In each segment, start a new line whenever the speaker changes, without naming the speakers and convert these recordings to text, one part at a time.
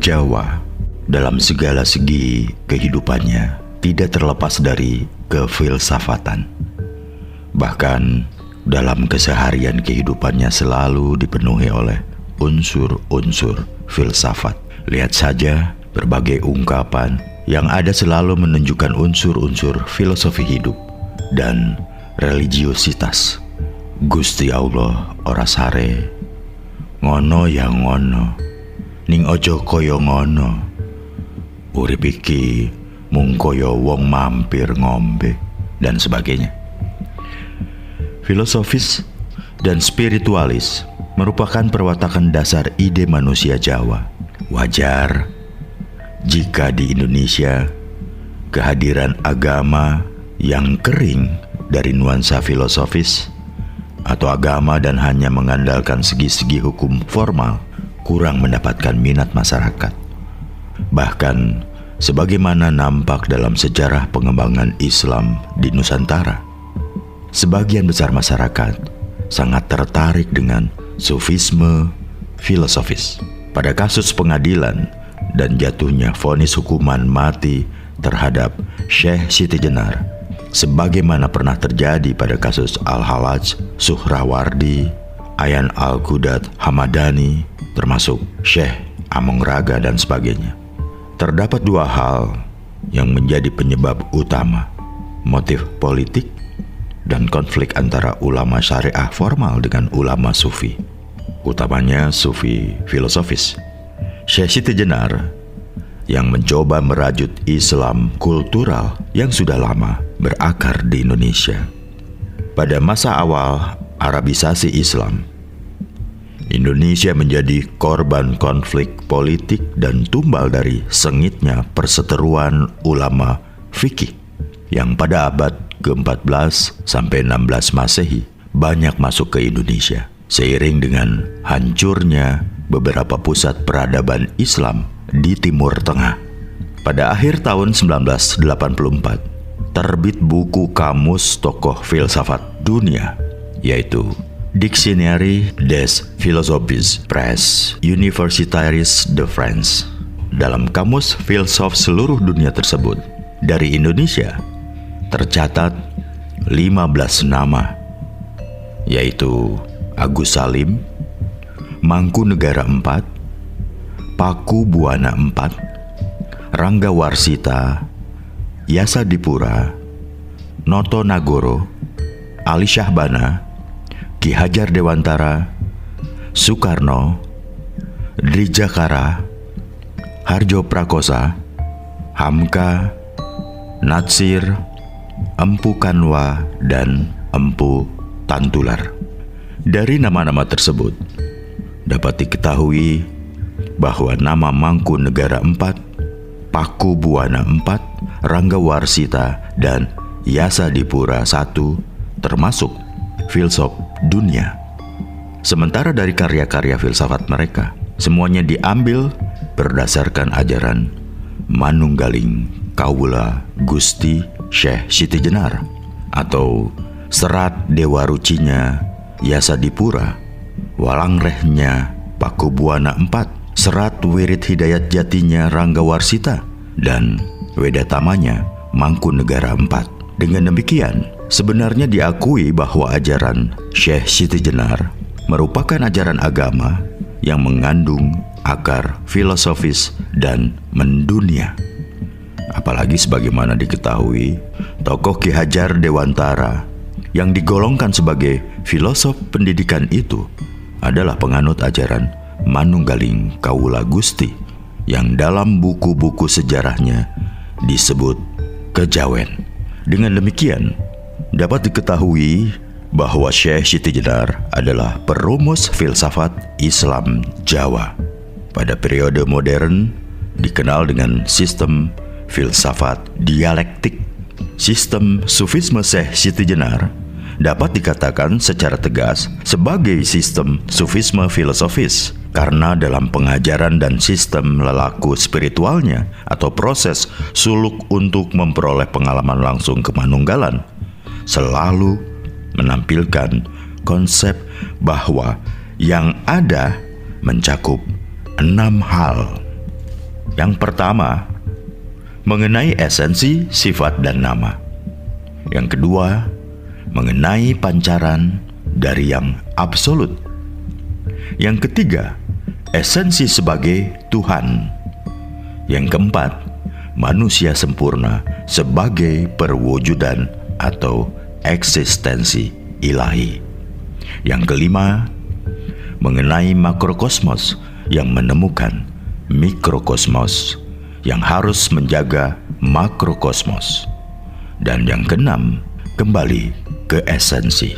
Orang Jawa dalam segala segi kehidupannya tidak terlepas dari kefilsafatan. Bahkan dalam keseharian kehidupannya selalu dipenuhi oleh unsur-unsur filsafat. Lihat saja berbagai ungkapan yang ada selalu menunjukkan unsur-unsur filosofi hidup dan religiositas. Gusti Allah ora sare, ngono ya ngono, ning ojo koyo ngono, urip iki mung koyo wong mampir ngombe, dan sebagainya. Filosofis dan spiritualis merupakan perwatakan dasar ide manusia Jawa. Wajar jika di Indonesia kehadiran agama yang kering dari nuansa filosofis atau agama dan hanya mengandalkan segi-segi hukum formal kurang mendapatkan minat masyarakat. Bahkan sebagaimana nampak dalam sejarah pengembangan Islam di Nusantara, sebagian besar masyarakat sangat tertarik dengan sufisme filosofis. Pada kasus pengadilan dan jatuhnya vonis hukuman mati terhadap Syekh Siti Jenar, sebagaimana pernah terjadi pada kasus Al-Halaj, Suhrawardi, Ayan Al-Qudat Hamadani, termasuk Syekh Among Raga dan sebagainya. Terdapat dua hal yang menjadi penyebab utama: motif politik dan konflik antara ulama syariah formal dengan ulama sufi, utamanya sufi filosofis. Syekh Siti Jenar yang mencoba merajut Islam kultural yang sudah lama berakar di Indonesia. Pada masa awal Arabisasi Islam, Indonesia menjadi korban konflik politik dan tumbal dari sengitnya perseteruan ulama fikih yang pada abad ke-14 sampai 16 Masehi banyak masuk ke Indonesia. Seiring dengan hancurnya beberapa pusat peradaban Islam di Timur Tengah. Pada akhir tahun 1984, terbit buku kamus tokoh filsafat dunia, yaitu Dictionnaire des Philosophes Presse Universitaires de France. Dalam kamus filsuf seluruh dunia tersebut, dari Indonesia tercatat 15 nama, yaitu Agus Salim, Mangkunegara IV, Paku Buwana IV, Rangga Warsita, Yasa Dipura, Noto Nagoro, Ali Syahbana, Ki Hajar Dewantara, Soekarno, Drijakara, Harjo Prakosa, Hamka, Natsir, Empu Kanwa, dan Empu Tantular. Dari nama-nama tersebut dapat diketahui bahwa nama Mangkunegara IV, Paku Buwana IV, Rangga Warsita, dan Yasa Dipura I termasuk filsuf dunia. Sementara dari karya-karya filsafat mereka, semuanya diambil berdasarkan ajaran Manunggaling Kawula Gusti Syekh Siti Jenar atau Serat Dewa Rucinya Yasa Dipura, Walangrehnya Paku Buwana IV, Serat Wirid Hidayat Jatinya Rangga Warsita, dan Wedatamanya Mangkunegara IV. Dengan demikian, sebenarnya diakui bahwa ajaran Syekh Siti Jenar merupakan ajaran agama yang mengandung akar filosofis dan mendunia. Apalagi sebagaimana diketahui, tokoh Ki Hajar Dewantara yang digolongkan sebagai filosof pendidikan itu adalah penganut ajaran Manunggaling Kawula Gusti yang dalam buku-buku sejarahnya disebut kejawen. Dengan demikian, dapat diketahui bahwa Syekh Siti Jenar adalah perumus filsafat Islam Jawa. Pada periode modern dikenal dengan sistem filsafat dialektik. Sistem sufisme Syekh Siti Jenar dapat dikatakan secara tegas sebagai sistem sufisme filosofis, karena dalam pengajaran dan sistem lelaku spiritualnya atau proses suluk untuk memperoleh pengalaman langsung kemanunggalan selalu menampilkan konsep bahwa yang ada mencakup 6 hal. Yang pertama, mengenai esensi, sifat, dan nama. Yang kedua, mengenai pancaran dari yang absolut. Yang ketiga, esensi sebagai Tuhan. Yang keempat, manusia sempurna sebagai perwujudan atau eksistensi ilahi. Yang kelima, mengenai makrokosmos yang menemukan mikrokosmos yang harus menjaga makrokosmos. Dan yang keenam, kembali ke esensi.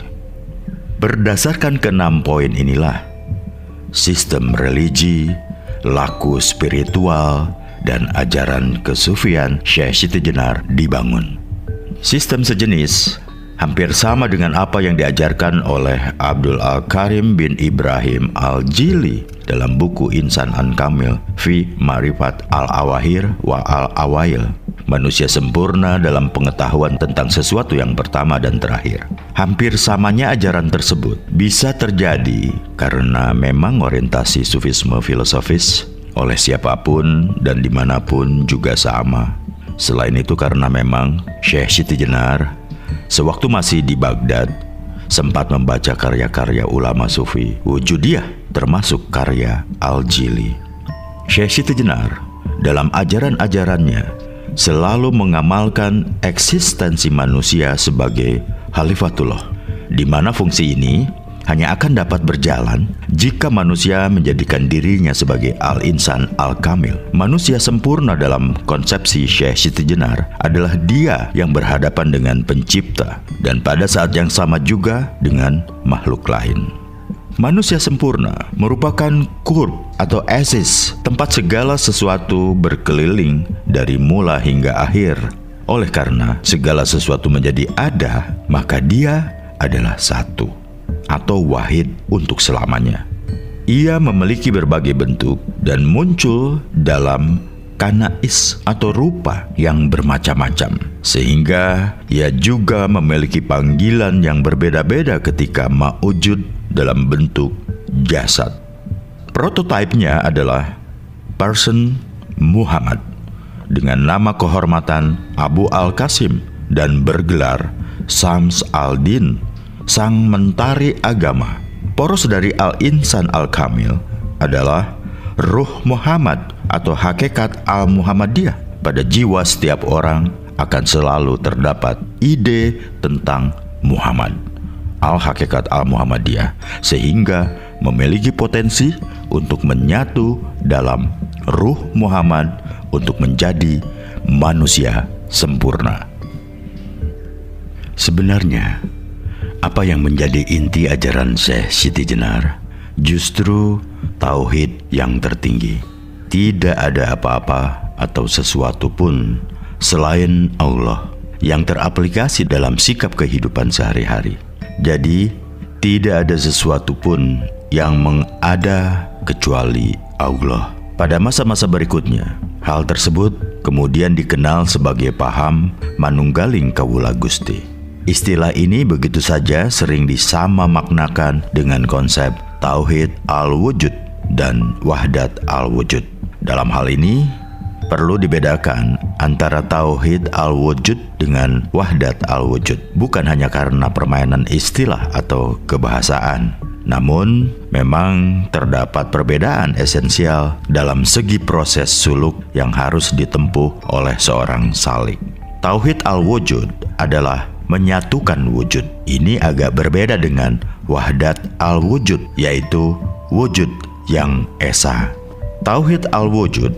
Berdasarkan keenam poin inilah, sistem religi, laku spiritual, dan ajaran kesufian Syekh Siti Jenar dibangun. Sistem sejenis hampir sama dengan apa yang diajarkan oleh Abdul Al-Karim bin Ibrahim Al-Jili dalam buku Insan Al-Kamil fi Ma'rifat Al-Awahir wa Al-Awail. Manusia sempurna dalam pengetahuan tentang sesuatu yang pertama dan terakhir. Hampir samanya ajaran tersebut bisa terjadi karena memang orientasi sufisme filosofis oleh siapapun dan dimanapun juga sama. Selain itu karena memang Syekh Siti Jenar sewaktu masih di Baghdad sempat membaca karya-karya ulama sufi Wujudiyah, termasuk karya Al-Jili. Syekh Siti Jenar dalam ajaran-ajarannya selalu mengamalkan eksistensi manusia sebagai Khalifatullah, di mana fungsi ini hanya akan dapat berjalan jika manusia menjadikan dirinya sebagai Al-Insan Al-Kamil. Manusia sempurna dalam konsepsi Syekh Siti Jenar adalah dia yang berhadapan dengan pencipta dan pada saat yang sama juga dengan makhluk lain. Manusia sempurna merupakan qurb atau asis, tempat segala sesuatu berkeliling dari mula hingga akhir. Oleh karena segala sesuatu menjadi ada, maka dia adalah satu atau wahid untuk selamanya. Ia memiliki berbagai bentuk dan muncul dalam kanais atau rupa yang bermacam-macam, sehingga ia juga memiliki panggilan yang berbeda-beda ketika mawujud dalam bentuk jasad. Prototipenya adalah Person Muhammad dengan nama kehormatan Abu Al-Qasim dan bergelar Syams al-Din, sang mentari agama. Poros dari Al-Insan Al-Kamil adalah Ruh Muhammad atau hakikat Al-Muhammadiyah. Pada jiwa setiap orang akan selalu terdapat ide tentang Muhammad, Al-Hakikat Al-Muhammadiyah, sehingga memiliki potensi untuk menyatu dalam Ruh Muhammad untuk menjadi manusia sempurna. Sebenarnya, apa yang menjadi inti ajaran Syekh Siti Jenar justru tauhid yang tertinggi. Tidak ada apa-apa atau sesuatu pun selain Allah yang teraplikasi dalam sikap kehidupan sehari-hari. Jadi, tidak ada sesuatu pun yang mengada kecuali Allah. Pada masa-masa berikutnya, hal tersebut kemudian dikenal sebagai paham manunggaling kawula Gusti. Istilah ini begitu saja sering disamamaknakan dengan konsep Tauhid Al-Wujud dan Wahdat Al-Wujud. Dalam hal ini, perlu dibedakan antara Tauhid Al-Wujud dengan Wahdat Al-Wujud, bukan hanya karena permainan istilah atau kebahasaan. Namun, memang terdapat perbedaan esensial dalam segi proses suluk yang harus ditempuh oleh seorang salik. Tauhid Al-Wujud adalah menyatukan wujud. Ini agak berbeda dengan Wahdat Al-Wujud, yaitu wujud yang esa. Tauhid Al-Wujud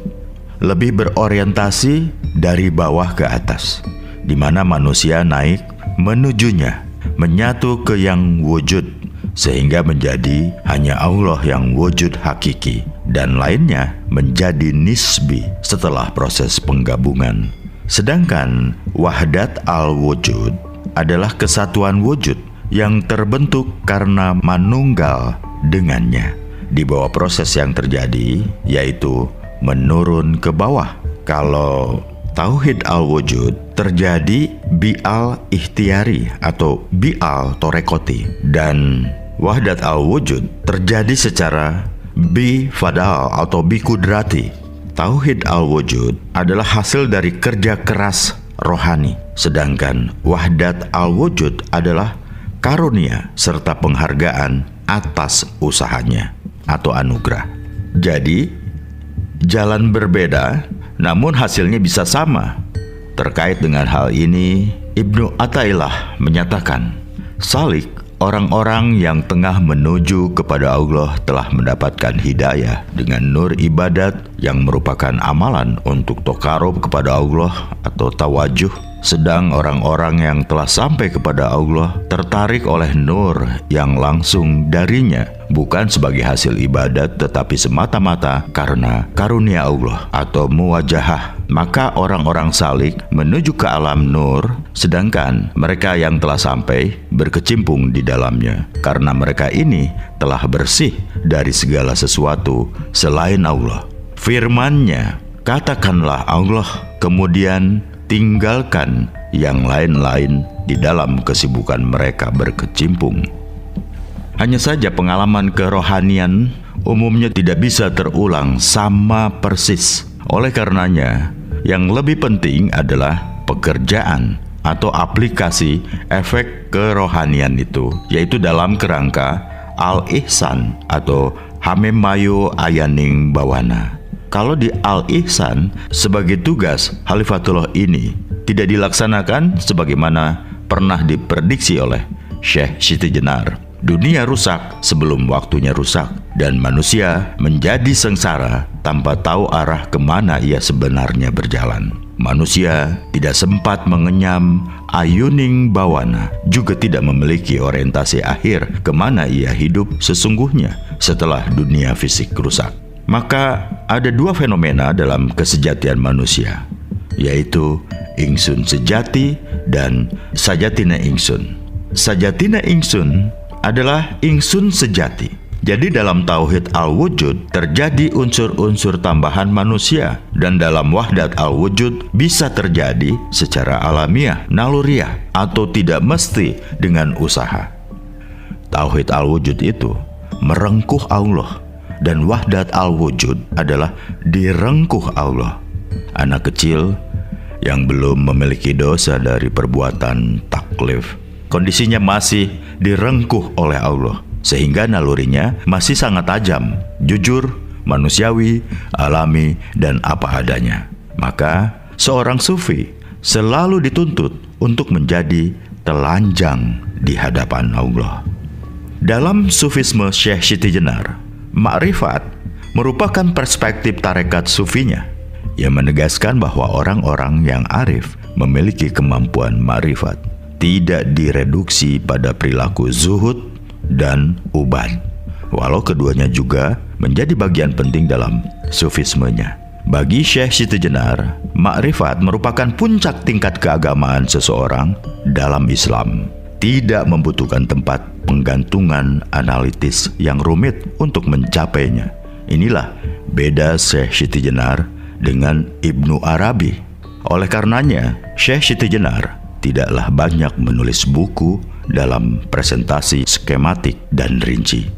lebih berorientasi dari bawah ke atas, di mana manusia naik menujunya, menyatu ke yang wujud, sehingga menjadi hanya Allah yang wujud hakiki, dan lainnya menjadi nisbi setelah proses penggabungan. Sedangkan Wahdat Al-Wujud adalah kesatuan wujud yang terbentuk karena manunggal dengannya di bawah proses yang terjadi, yaitu menurun ke bawah. Kalau Tauhid Al-Wujud terjadi bi'al ikhtiari atau bi'al torekoti, dan Wahdat Al-Wujud terjadi secara bi fadal atau bi kudrati. Tauhid al-wujud adalah hasil dari kerja keras rohani, sedangkan wahdat al-wujud adalah karunia serta penghargaan atas usahanya atau anugerah. Jadi, jalan berbeda namun hasilnya bisa sama. Terkait dengan hal ini, Ibnu Athaillah menyatakan, salik orang-orang yang tengah menuju kepada Allah telah mendapatkan hidayah dengan nur ibadat yang merupakan amalan untuk taqarrub kepada Allah atau tawajuh. Sedang orang-orang yang telah sampai kepada Allah tertarik oleh nur yang langsung darinya, bukan sebagai hasil ibadat tetapi semata-mata karena karunia Allah atau muwajahah. Maka orang-orang salik menuju ke alam nur, sedangkan mereka yang telah sampai berkecimpung di dalamnya karena mereka ini telah bersih dari segala sesuatu selain Allah. Firman-Nya, katakanlah Allah, kemudian tinggalkan yang lain-lain di dalam kesibukan mereka berkecimpung. Hanya saja pengalaman kerohanian umumnya tidak bisa terulang sama persis. Oleh karenanya, yang lebih penting adalah pekerjaan atau aplikasi efek kerohanian itu, yaitu dalam kerangka al-ihsan atau hamem mayu ayaning bawana. Kalau di al-ihsan, sebagai tugas Khalifatullah ini tidak dilaksanakan sebagaimana pernah diprediksi oleh Syekh Siti Jenar, dunia rusak sebelum waktunya rusak dan manusia menjadi sengsara tanpa tahu arah kemana ia sebenarnya berjalan. Manusia tidak sempat mengenyam ayuning bawana, juga tidak memiliki orientasi akhir kemana ia hidup sesungguhnya setelah dunia fisik rusak. Maka ada dua fenomena dalam kesejatian manusia, yaitu ingsun sejati dan sajatina ingsun. Sajatina ingsun adalah ingsun sejati. Jadi dalam tauhid al-wujud terjadi unsur-unsur tambahan manusia, dan dalam wahdat al-wujud bisa terjadi secara alamiah, naluriah, atau tidak mesti dengan usaha. Tauhid al-wujud itu merengkuh Allah, dan wahdat al-wujud adalah direngkuh Allah. Anak kecil yang belum memiliki dosa dari perbuatan taklif, kondisinya masih direngkuh oleh Allah, sehingga nalurinya masih sangat tajam, jujur, manusiawi, alami, dan apa adanya. Maka seorang sufi selalu dituntut untuk menjadi telanjang di hadapan Allah. Dalam sufisme Syekh Siti Jenar, makrifat merupakan perspektif tarekat sufinya yang menegaskan bahwa orang-orang yang arif memiliki kemampuan makrifat, tidak direduksi pada perilaku zuhud dan ubad, walau keduanya juga menjadi bagian penting dalam sufismenya. Bagi Syekh Siti Jenar, makrifat merupakan puncak tingkat keagamaan seseorang dalam Islam, tidak membutuhkan tempat penggantungan analitis yang rumit untuk mencapainya. Inilah beda Syekh Siti Jenar dengan Ibnu Arabi. Oleh karenanya, Syekh Siti Jenar tidaklah banyak menulis buku dalam presentasi skematik dan rinci.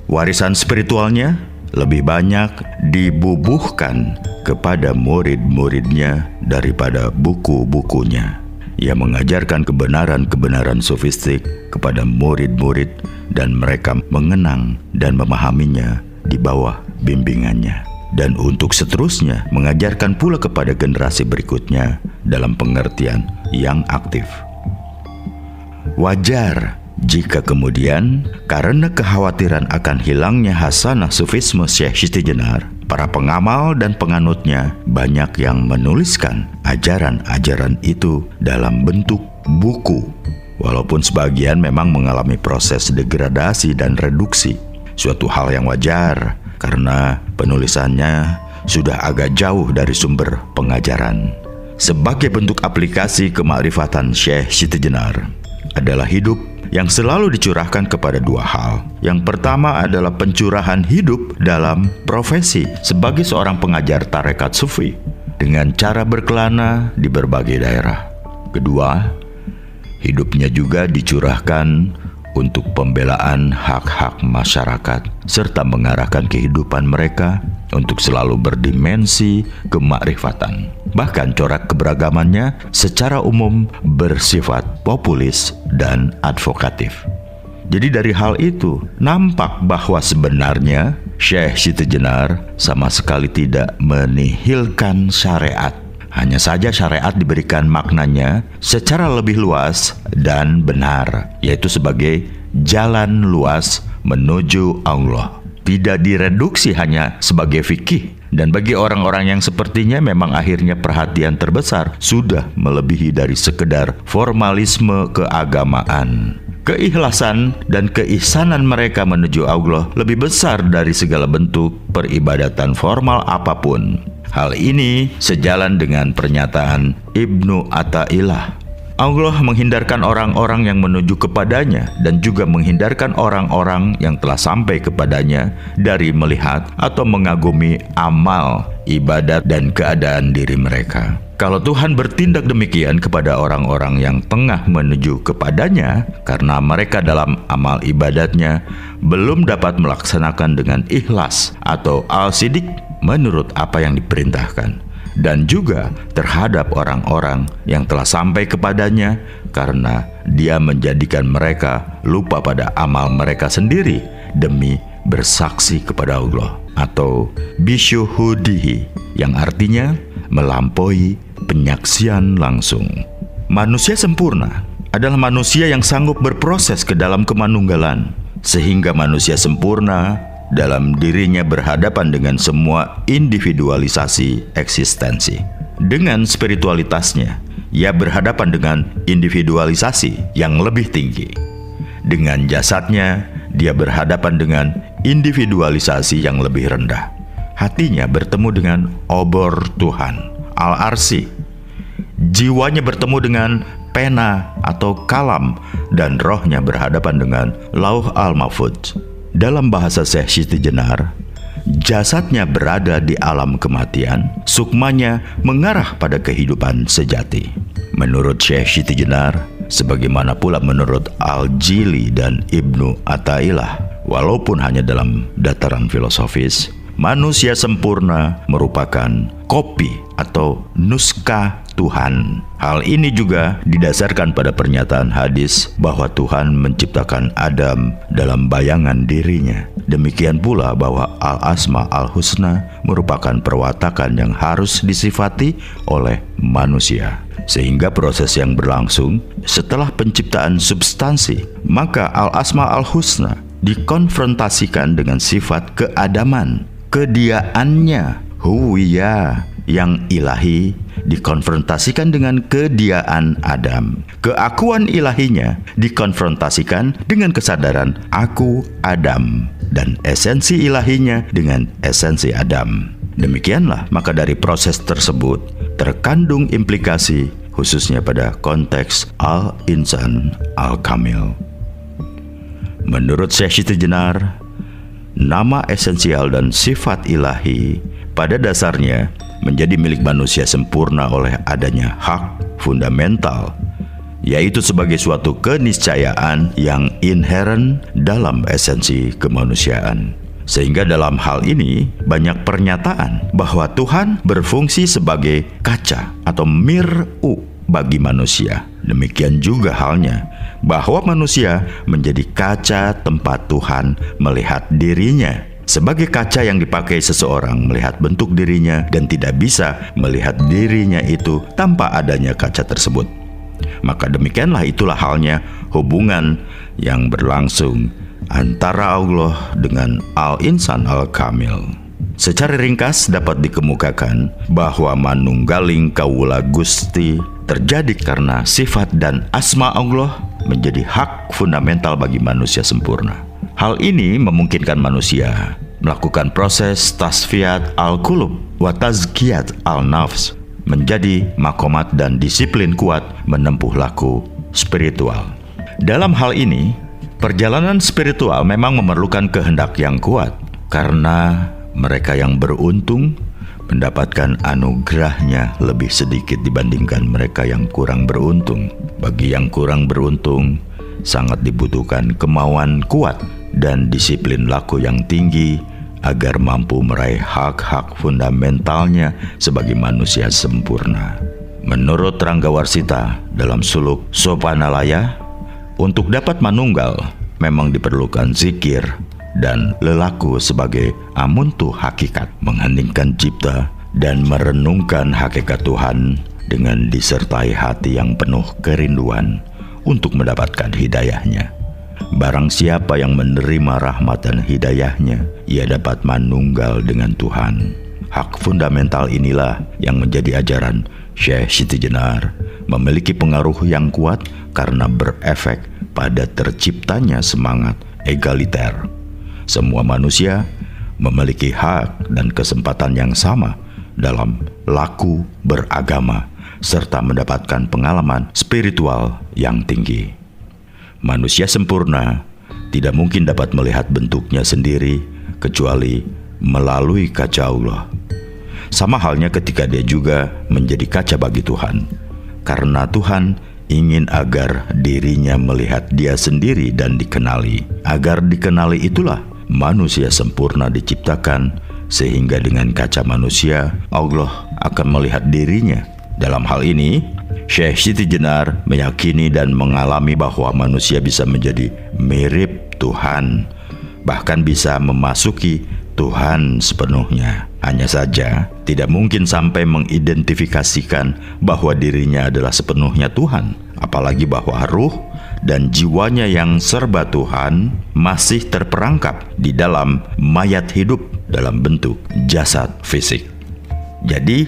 Warisan spiritualnya lebih banyak dibubuhkan kepada murid-muridnya daripada buku-bukunya. Ia mengajarkan kebenaran-kebenaran sofistik kepada murid-murid, dan mereka mengenang dan memahaminya di bawah bimbingannya. Dan untuk seterusnya mengajarkan pula kepada generasi berikutnya dalam pengertian yang aktif. Wajar jika kemudian karena kekhawatiran akan hilangnya hasanah sufisme Syekh Siti Jenar, para pengamal dan penganutnya banyak yang menuliskan ajaran-ajaran itu dalam bentuk buku, walaupun sebagian memang mengalami proses degradasi dan reduksi, suatu hal yang wajar karena penulisannya sudah agak jauh dari sumber pengajaran. Sebagai bentuk aplikasi kemakrifatan Syekh Siti Jenar adalah hidup yang selalu dicurahkan kepada dua hal. Yang pertama adalah pencurahan hidup dalam profesi sebagai seorang pengajar tarekat sufi dengan cara berkelana di berbagai daerah. Kedua, hidupnya juga dicurahkan untuk pembelaan hak-hak masyarakat serta mengarahkan kehidupan mereka untuk selalu berdimensi kemakrifatan. Bahkan corak keberagamannya secara umum bersifat populis dan advokatif. Jadi dari hal itu nampak bahwa sebenarnya Syekh Siti Jenar sama sekali tidak menihilkan syariat. Hanya saja syariat diberikan maknanya secara lebih luas dan benar, yaitu sebagai jalan luas menuju Allah. Tidak direduksi hanya sebagai fikih. Dan bagi orang-orang yang sepertinya memang akhirnya perhatian terbesar sudah melebihi dari sekedar formalisme keagamaan. Keikhlasan dan keihsanan mereka menuju Allah lebih besar dari segala bentuk peribadatan formal apapun. Hal ini sejalan dengan pernyataan Ibnu Athaillah. Allah menghindarkan orang-orang yang menuju kepadanya dan juga menghindarkan orang-orang yang telah sampai kepadanya dari melihat atau mengagumi amal, ibadat, dan keadaan diri mereka. Kalau Tuhan bertindak demikian kepada orang-orang yang tengah menuju kepadanya karena mereka dalam amal ibadatnya belum dapat melaksanakan dengan ikhlas atau al-sidik menurut apa yang diperintahkan, dan juga terhadap orang-orang yang telah sampai kepadanya karena dia menjadikan mereka lupa pada amal mereka sendiri demi bersaksi kepada Allah, atau bisyuhudihi, yang artinya melampaui penyaksian langsung. Manusia sempurna adalah manusia yang sanggup berproses ke dalam kemanunggalan, sehingga manusia sempurna dalam dirinya berhadapan dengan semua individualisasi eksistensi. Dengan spiritualitasnya, ia berhadapan dengan individualisasi yang lebih tinggi. Dengan jasadnya, dia berhadapan dengan individualisasi yang lebih rendah. Hatinya bertemu dengan obor Tuhan, Al-Arsy. Jiwanya bertemu dengan pena atau kalam, dan rohnya berhadapan dengan Lauh Al-Mahfudz. Dalam bahasa Syekh Siti Jenar, jasadnya berada di alam kematian, sukmanya mengarah pada kehidupan sejati. Menurut Syekh Siti Jenar, sebagaimana pula menurut Al-Jili dan Ibnu Athaillah, walaupun hanya dalam dataran filosofis, manusia sempurna merupakan kopi atau nuskah Tuhan. Hal ini juga didasarkan pada pernyataan hadis bahwa Tuhan menciptakan Adam dalam bayangan dirinya. Demikian pula bahwa Al-Asma Al-Husna merupakan perwatakan yang harus disifati oleh manusia. Sehingga proses yang berlangsung setelah penciptaan substansi, maka Al-Asma Al-Husna dikonfrontasikan dengan sifat keadaman. Kediaannya, huwiyah, yang ilahi dikonfrontasikan dengan kediaan Adam. Keakuan ilahinya dikonfrontasikan dengan kesadaran aku Adam, dan esensi ilahinya dengan esensi Adam. Demikianlah, maka dari proses tersebut terkandung implikasi khususnya pada konteks Al-Insan Al-Kamil. Menurut Syekh Siti Jenar, nama esensial dan sifat ilahi pada dasarnya menjadi milik manusia sempurna oleh adanya hak fundamental, yaitu sebagai suatu keniscayaan yang inheren dalam esensi kemanusiaan. Sehingga dalam hal ini banyak pernyataan bahwa Tuhan berfungsi sebagai kaca atau mir'u bagi manusia. Demikian juga halnya bahwa manusia menjadi kaca tempat Tuhan melihat dirinya. Sebagai kaca yang dipakai seseorang melihat bentuk dirinya dan tidak bisa melihat dirinya itu tanpa adanya kaca tersebut. Maka demikianlah itulah halnya hubungan yang berlangsung antara Allah dengan Al-Insan Al-Kamil. Secara ringkas dapat dikemukakan bahwa manunggaling kawula Gusti terjadi karena sifat dan asma Allah menjadi hak fundamental bagi manusia sempurna. Hal ini memungkinkan manusia melakukan proses tasfiyat al-qulub wa tazkiyat al-nafs, menjadi makomat dan disiplin kuat menempuh laku spiritual. Dalam hal ini, perjalanan spiritual memang memerlukan kehendak yang kuat, karena mereka yang beruntung mendapatkan anugerahnya lebih sedikit dibandingkan mereka yang kurang beruntung. Bagi yang kurang beruntung, sangat dibutuhkan kemauan kuat dan disiplin laku yang tinggi agar mampu meraih hak-hak fundamentalnya sebagai manusia sempurna. Menurut Rangga Warsita dalam suluk Sopanalaya, untuk dapat manunggal memang diperlukan zikir dan lelaku sebagai amuntu hakikat, mengheningkan cipta dan merenungkan hakikat Tuhan dengan disertai hati yang penuh kerinduan untuk mendapatkan hidayahnya. Barang siapa yang menerima rahmat dan hidayahnya, ia dapat manunggal dengan Tuhan. Hak fundamental inilah yang menjadi ajaran Syekh Siti Jenar, memiliki pengaruh yang kuat karena berefek pada terciptanya semangat egaliter. Semua manusia memiliki hak dan kesempatan yang sama dalam laku beragama serta mendapatkan pengalaman spiritual yang tinggi. Manusia sempurna tidak mungkin dapat melihat bentuknya sendiri kecuali melalui kaca Allah. Sama halnya ketika dia juga menjadi kaca bagi Tuhan, karena Tuhan ingin agar dirinya melihat dia sendiri dan dikenali. Agar dikenali itulah manusia sempurna diciptakan, sehingga dengan kaca manusia Allah akan melihat dirinya. Dalam hal ini, Syekh Siti Jenar meyakini dan mengalami bahwa manusia bisa menjadi mirip Tuhan, bahkan bisa memasuki Tuhan sepenuhnya. Hanya saja tidak mungkin sampai mengidentifikasikan bahwa dirinya adalah sepenuhnya Tuhan, apalagi bahwa ruh dan jiwanya yang serba Tuhan masih terperangkap di dalam mayat hidup dalam bentuk jasad fisik. Jadi,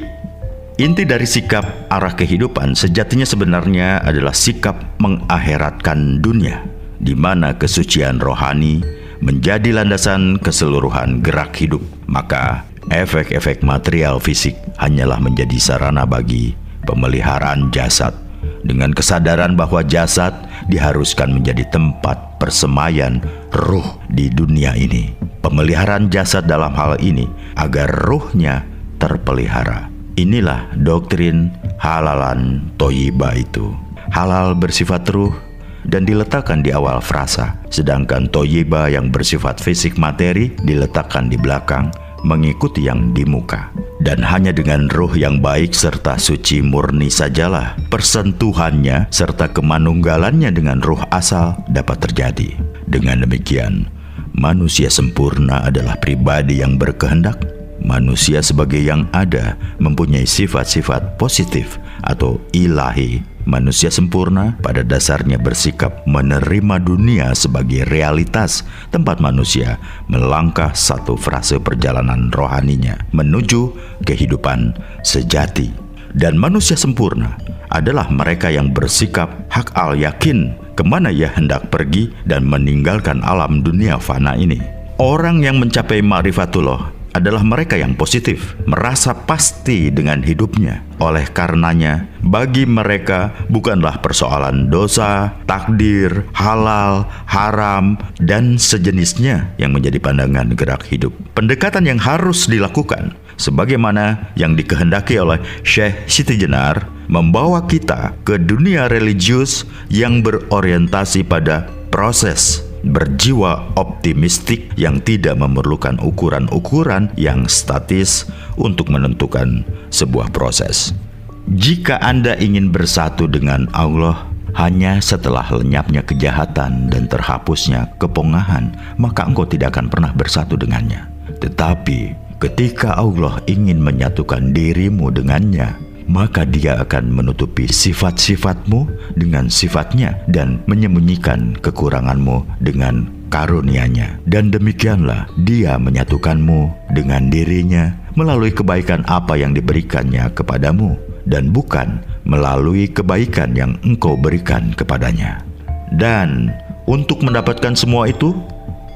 inti dari sikap arah kehidupan sejatinya sebenarnya adalah sikap mengakhiratkan dunia, di mana kesucian rohani menjadi landasan keseluruhan gerak hidup. Maka efek-efek material fisik hanyalah menjadi sarana bagi pemeliharaan jasad, dengan kesadaran bahwa jasad diharuskan menjadi tempat persemaian ruh di dunia ini. Pemeliharaan jasad dalam hal ini agar ruhnya terpelihara. Inilah doktrin halalan toyiba itu. Halal bersifat ruh dan diletakkan di awal frasa, sedangkan toyiba yang bersifat fisik materi diletakkan di belakang mengikuti yang di muka. Dan hanya dengan ruh yang baik serta suci murni sajalah persentuhannya serta kemanunggalannya dengan ruh asal dapat terjadi. Dengan demikian, manusia sempurna adalah pribadi yang berkehendak. Manusia sebagai yang ada mempunyai sifat-sifat positif atau ilahi. Manusia sempurna pada dasarnya bersikap menerima dunia sebagai realitas tempat manusia melangkah satu fase perjalanan rohaninya menuju kehidupan sejati. Dan manusia sempurna adalah mereka yang bersikap hak al yakin kemana ia hendak pergi dan meninggalkan alam dunia fana ini. Orang yang mencapai ma'rifatullah adalah mereka yang positif, merasa pasti dengan hidupnya. Oleh karenanya, bagi mereka bukanlah persoalan dosa, takdir, halal, haram, dan sejenisnya yang menjadi pandangan gerak hidup. Pendekatan yang harus dilakukan, sebagaimana yang dikehendaki oleh Syekh Siti Jenar, membawa kita ke dunia religius yang berorientasi pada proses, berjiwa optimistik yang tidak memerlukan ukuran-ukuran yang statis untuk menentukan sebuah proses. Jika Anda ingin bersatu dengan Allah hanya setelah lenyapnya kejahatan dan terhapusnya kepongahan, maka engkau tidak akan pernah bersatu dengannya. Tetapi ketika Allah ingin menyatukan dirimu dengannya, maka dia akan menutupi sifat-sifatmu dengan sifatnya dan menyembunyikan kekuranganmu dengan karunia-Nya. Dan demikianlah dia menyatukanmu dengan dirinya melalui kebaikan apa yang diberikannya kepadamu, dan bukan melalui kebaikan yang engkau berikan kepadanya. Dan untuk mendapatkan semua itu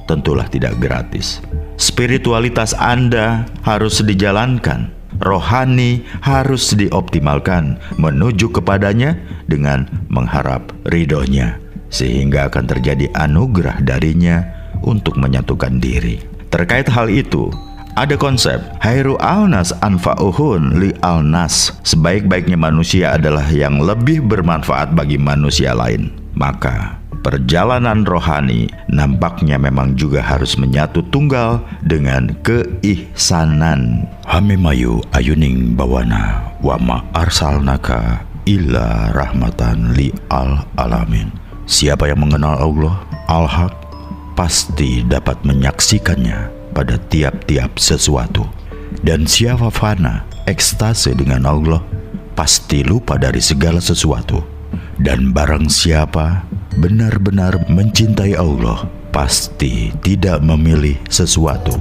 tentulah tidak gratis. Spiritualitas Anda harus dijalankan, rohani harus dioptimalkan menuju kepadanya dengan mengharap ridhonya, sehingga akan terjadi anugerah darinya untuk menyatukan diri. Terkait hal itu, ada konsep khairu alnas anfa'uhun li alnas. Sebaik-baiknya manusia adalah yang lebih bermanfaat bagi manusia lain. Maka perjalanan rohani nampaknya memang juga harus menyatu tunggal dengan keihsanan. Hamimayu ayuning bawana wa ma arsalnaka illa rahmatan li alamin. Siapa yang mengenal Allah Al-Haq pasti dapat menyaksikannya pada tiap-tiap sesuatu. Dan siapa fana ekstase dengan Allah pasti lupa dari segala sesuatu. Dan barang siapa benar-benar mencintai Allah pasti tidak memilih sesuatu.